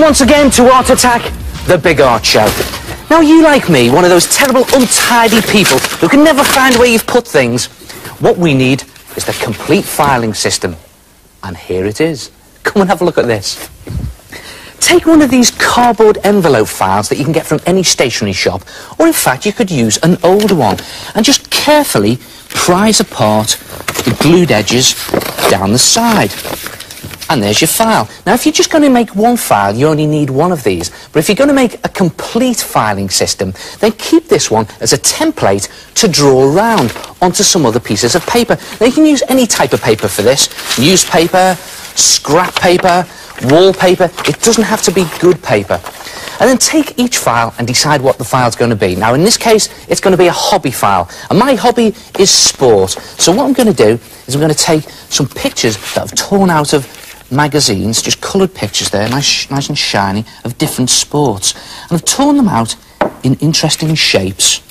once again to Art Attack, the Big Art Show. Now, you like me, one of those terrible, untidy people who can never find where you've put things. What we need is the complete filing system. And here it is. Come and have a look at this. Take one of these cardboard envelope files that you can get from any stationery shop, or in fact you could use an old one, and just carefully prise apart the glued edges down the side. And there's your file. Now, if you're just going to make one file, you only need one of these. But if you're going to make a complete filing system, then keep this one as a template to draw around onto some other pieces of paper. Now, you can use any type of paper for this. Newspaper, scrap paper, wallpaper. It doesn't have to be good paper. And then take each file and decide what the file's going to be. Now, in this case, it's going to be a hobby file. And my hobby is sport. So what I'm going to do is I'm going to take some pictures that I've torn out of magazines, just coloured pictures there, nice and shiny, of different sports. And I've torn them out in interesting shapes.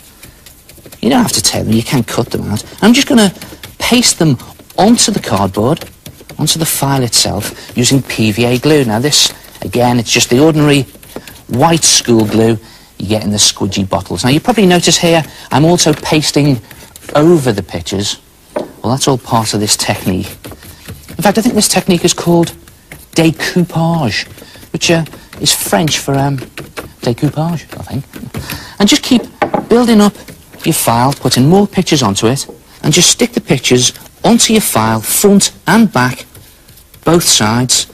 You don't have to take them, you can cut them out. I'm just going to paste them onto the cardboard, onto the file itself, using PVA glue. Now this, again, it's just the ordinary white school glue you get in the squidgy bottles. Now you probably notice here, I'm also pasting over the pictures. Well, that's all part of this technique. In fact, I think this technique is called découpage, which is French for découpage, I think. And just keep building up your file, putting more pictures onto it, and just stick the pictures onto your file, front and back, both sides.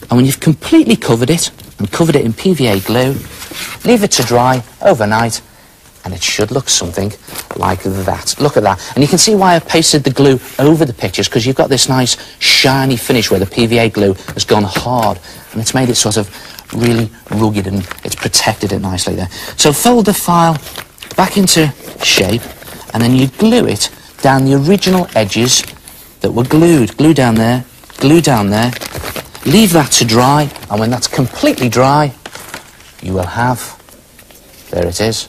And when you've completely covered it, and covered it in PVA glue, leave it to dry overnight, and it should look something like that. Look at that. And you can see why I pasted the glue over the pictures, because you've got this nice shiny finish where the PVA glue has gone hard, and it's made it sort of really rugged, and it's protected it nicely there. So fold the file back into shape, and then you glue it down the original edges that were glued. Glue down there, glue down there. Leave that to dry, and when that's completely dry, you will have, there it is,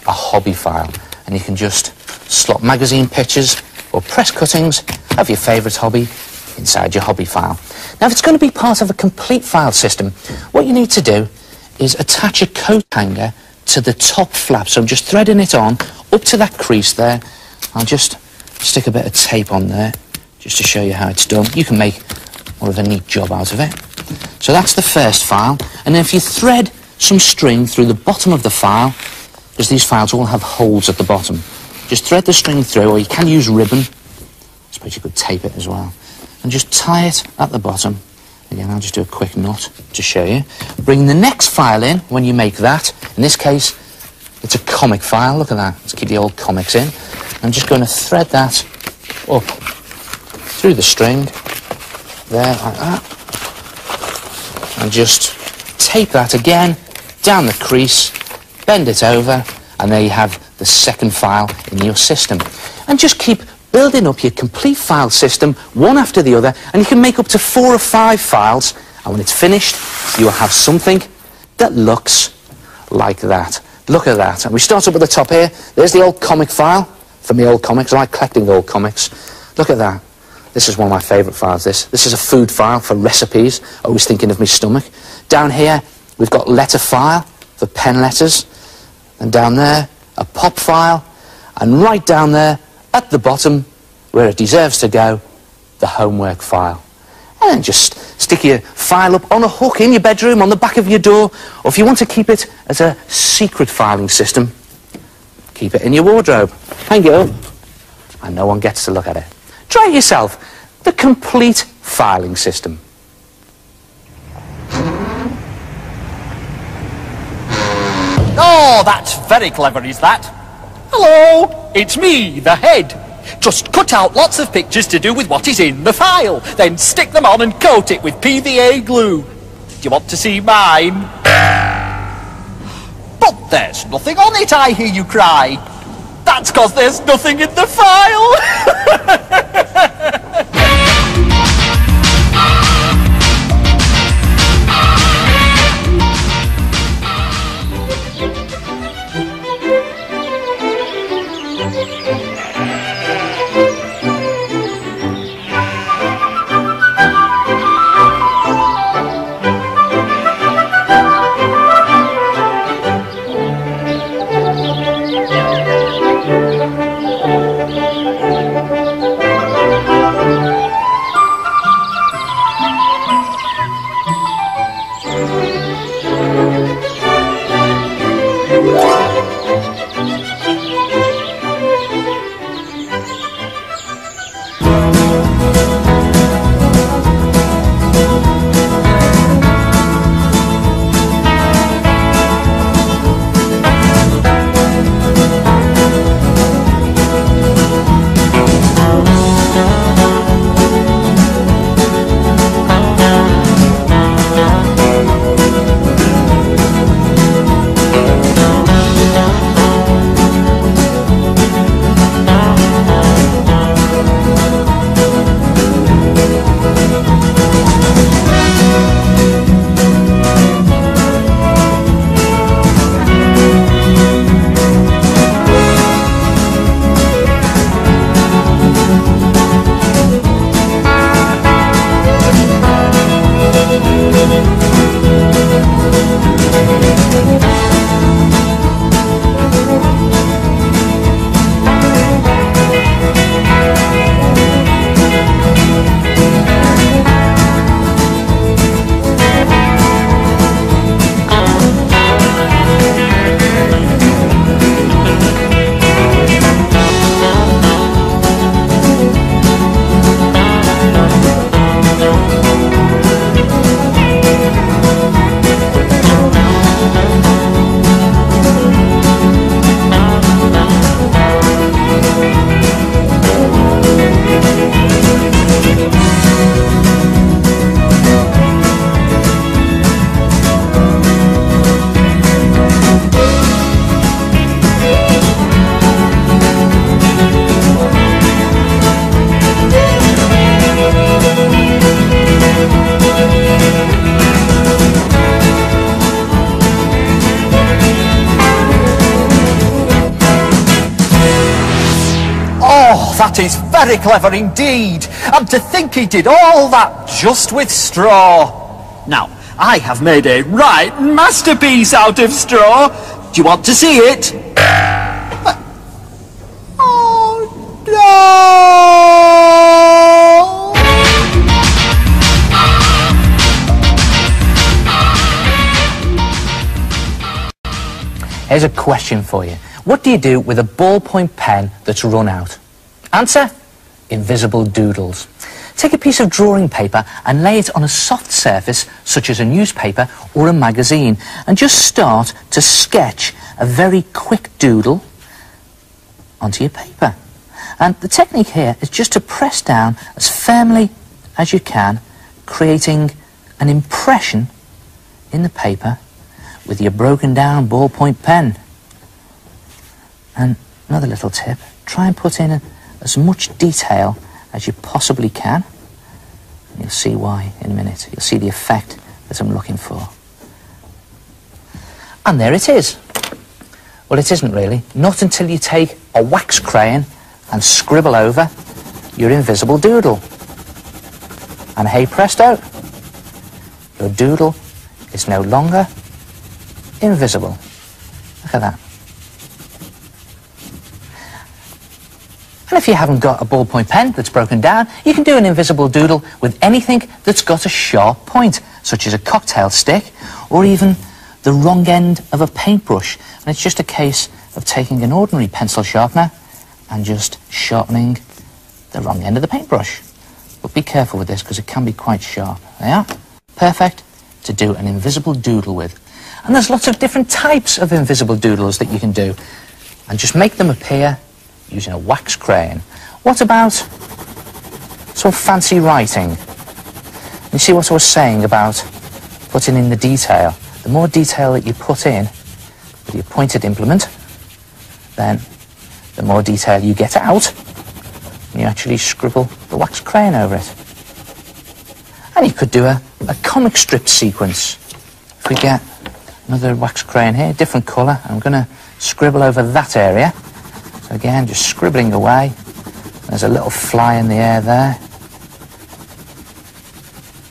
a hobby file. And you can just slot magazine pictures or press cuttings of your favourite hobby inside your hobby file. Now, if it's going to be part of a complete file system, what you need to do is attach a coat hanger to the top flap. So I'm just threading it on up to that crease there. I'll just stick a bit of tape on there just to show you how it's done. You can make more of a neat job out of it. So that's the first file. And then if you thread some string through the bottom of the file, because these files all have holes at the bottom, just thread the string through, or you can use ribbon. I suppose you could tape it as well. And just tie it at the bottom. Again, I'll just do a quick knot to show you. Bring the next file in when you make that. In this case, it's a comic file. Look at that. Let's keep the old comics in. I'm just going to thread that up through the string, there, like that. And just tape that again down the crease, bend it over, and there you have the second file in your system. And just keep building up your complete file system, one after the other, and you can make up to 4 or 5 files, and when it's finished, you will have something that looks like that. Look at that. And we start up at the top here. There's the old comic file from the old comics. I like collecting old comics. Look at that. This is one of my favourite files, this is a food file for recipes, always thinking of my stomach. Down here, we've got letter file for pen letters. And down there, a pop file. And right down there, at the bottom, where it deserves to go, the homework file. And then just stick your file up on a hook in your bedroom, on the back of your door, or if you want to keep it as a secret filing system, keep it in your wardrobe. Hang it up, and no one gets to look at it. Try it yourself. The complete filing system. Oh, that's very clever, is that? Hello, it's me, the head. Just cut out lots of pictures to do with what is in the file, then stick them on and coat it with PVA glue. Do you want to see mine? But there's nothing on it, I hear you cry. That's 'cause there's nothing in the file. that is very clever indeed. And to think he did all that just with straw. Now, I have made a right masterpiece out of straw. Do you want to see it? Oh, no! Here's a question for you. What do you do with a ballpoint pen that's run out? Answer: invisible doodles. Take a piece of drawing paper and lay it on a soft surface such as a newspaper or a magazine and just start to sketch a very quick doodle onto your paper. And the technique here is just to press down as firmly as you can, creating an impression in the paper with your broken down ballpoint pen. And another little tip, try and put in as much detail as you possibly can. You'll see why in a minute. You'll see the effect that I'm looking for. And there it is. Well, it isn't really. Not until you take a wax crayon and scribble over your invisible doodle. And hey presto, your doodle is no longer invisible. Look at that. And if you haven't got a ballpoint pen that's broken down, you can do an invisible doodle with anything that's got a sharp point, such as a cocktail stick, or even the wrong end of a paintbrush. And it's just a case of taking an ordinary pencil sharpener and just sharpening the wrong end of the paintbrush. But be careful with this, because it can be quite sharp. There you are. Perfect to do an invisible doodle with. And there's lots of different types of invisible doodles that you can do. And just make them appear using a wax crayon. What about some fancy writing? You see what I was saying about putting in the detail? The more detail that you put in with your pointed implement, then the more detail you get out when you actually scribble the wax crayon over it. And you could do a comic strip sequence. If we get another wax crayon here, different colour, I'm going to scribble over that area. So again, just scribbling away. There's a little fly in the air there.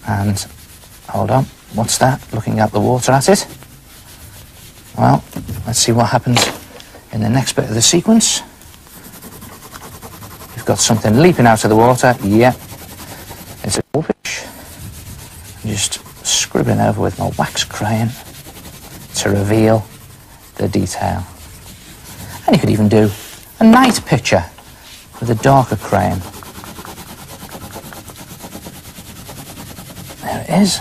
And, hold on, what's that? Looking at the water at it. Well, let's see what happens in the next bit of the sequence. You've got something leaping out of the water. Yeah, it's a goldfish. I'm just scribbling over with my wax crayon to reveal the detail. And you could even do a night picture with a darker crayon. There it is.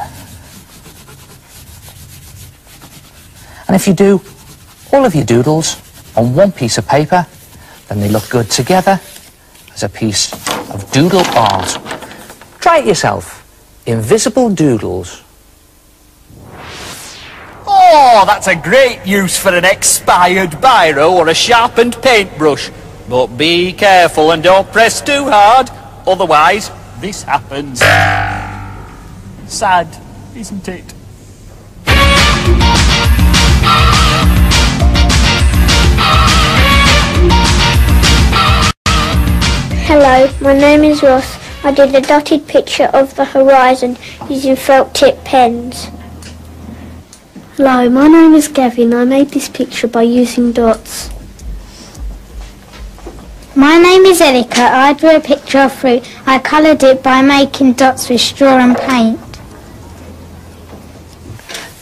And if you do all of your doodles on one piece of paper, then they look good together as a piece of doodle art. Try it yourself. Invisible doodles. Oh, that's a great use for an expired biro or a sharpened paintbrush. But be careful and don't press too hard, otherwise this happens. Sad, isn't it? Hello, my name is Ross. I did a dotted picture of the horizon using felt tip pens. Hello, my name is Gavin. I made this picture by using dots. My name is Elika. I drew a picture of fruit. I coloured it by making dots with straw and paint.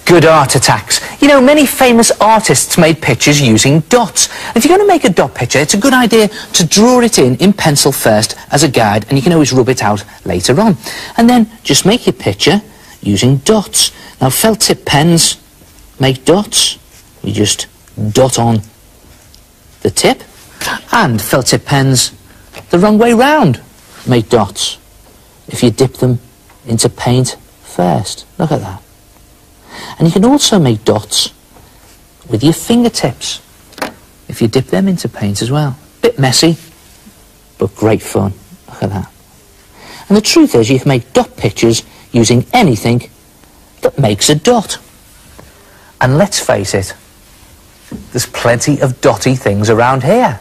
Good art attacks. You know, many famous artists made pictures using dots. If you're going to make a dot picture, it's a good idea to draw it in pencil first as a guide, and you can always rub it out later on. And then just make your picture using dots. Now, felt tip pens make dots. You just dot on the tip. And felt tip pens, the wrong way round, make dots if you dip them into paint first. Look at that. And you can also make dots with your fingertips if you dip them into paint as well. Bit messy, but great fun. Look at that. And the truth is, you can make dot pictures using anything that makes a dot. And let's face it, there's plenty of dotty things around here.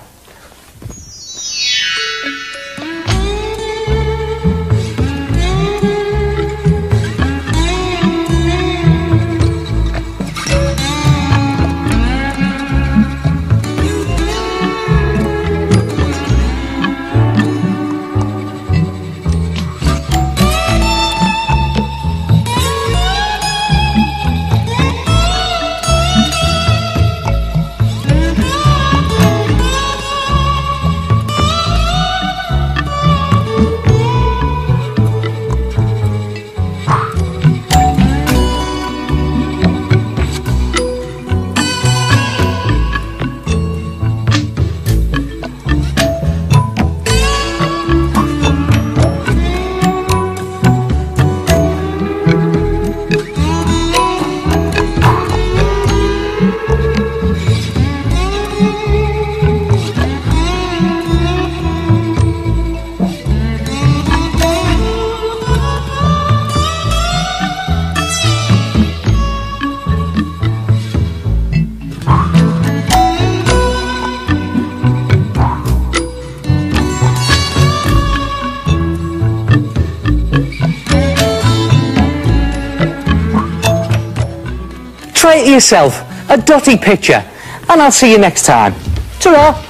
try it yourself. A dotty picture. And I'll see you next time. Ta-ra!